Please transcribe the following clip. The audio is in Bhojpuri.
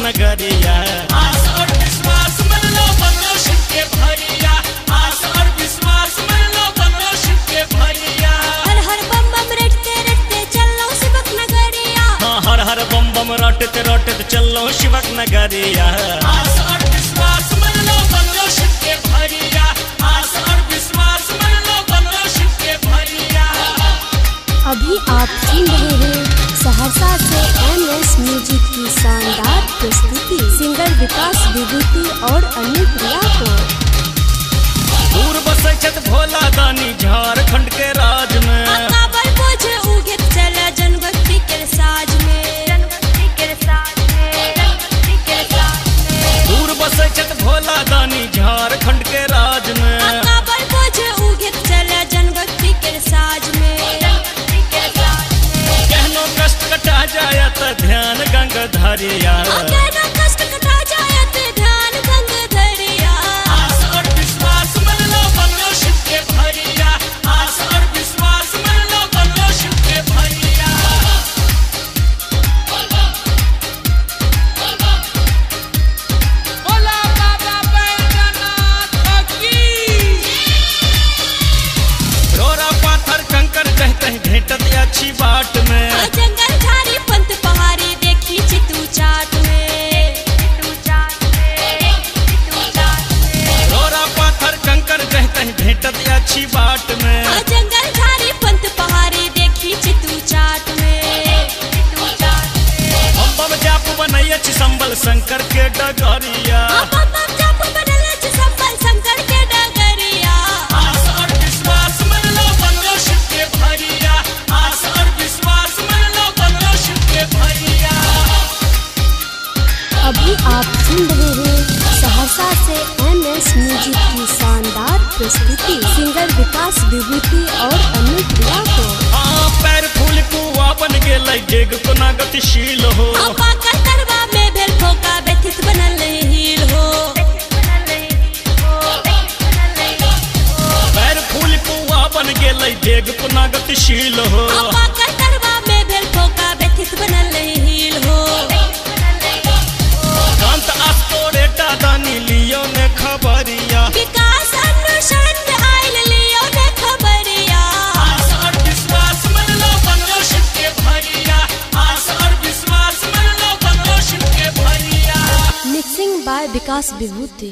नगरिया। आस और विश्वास मन लो बनो शिव के भरिया। आस और विश्वास मन लो बनो शिव के भरिया। हर हर बम बम रटते रटते चलो शिवक नगरिया। हाँ हर हर बम बम रटते रटते चलो शिवक नगरिया। आस और विश्वास मन लो बनो शिव के भरिया। आस और विश्वास मन लो बनो शिव के भरिया। अभी आप सुन रहे हैं सहरसा से MS म्यूजिक की शानदार प्रस्तुति सिंगर विकास विभूति और अनुप्रिया को। दूर बसे छत भोला दानी झारखंड के राज में। काबर बोझ उगत चला जनभक्ति के साज में। जनभक्ति के साज में। जनभक्ति के साज में। दूर बसे छत भोला दानी झारखंड के राज में। काबर बोझ उगत चला जनभक्ति के साज में। कहनो कष्ट कटा जाए तो ध्यान गंगा धरिया। कहनो कष्ट कटा जाए तो ध्यान गंगा धरिया। आस और विश्वास मन लो बनो शिव के भरिया। आस और विश्वास मन लो बनो शिव के भरिया। बोला बाबा बैजनाथ की। रोरा पाथर कंकर कहते हैं भेटत अच्छी बाट में। जंगल झाड़ी पंत पहाड़ी देखी चितू चाट में। चितू चाट में। चितू चाट में। रोरा पाथर कंकर कहते हैं भेटत अच्छी बाट में। जंगल झाड़ी पंत पहाड़ी देखी चितू चाट में। चितू चाट में। हम बम जाप बनैया छी संबल शंकर के डगरिया। बम बम जाप बनल छ संबल शंकर के डगरिया। आस और विश्वास मन लो बनो शिव के भरिया। आस और विश्वास मन लो बनो शिव के भरिया। अभी आप सुन रहे हैं सहरसा से MS म्यूजिक की शानदार प्रस्तुति सिंगर विकास विभूति और अनुप्रिया को। हाँ पैर फूल कुआ बन गेलै डेग कोना गतिशील हो। आपा करतरवा में भेल ठोका व्यथित बनल हील हो। पैर फूल कुआ बन गेलै डेग कोना गतिशील हो। आपा करतरवा में भेल ठोका व्यथित बनल हील हो। कांत आस्पोरेटा दानी लियो ने खबरिया। विकास अनुसंध आइल लियो ने खबरिया। आस और विश्वास मन लो बनो शिव के भरिया। आस और विश्वास मन लो बनो शिव के भरिया। Mixing by Vikas Vibhuti.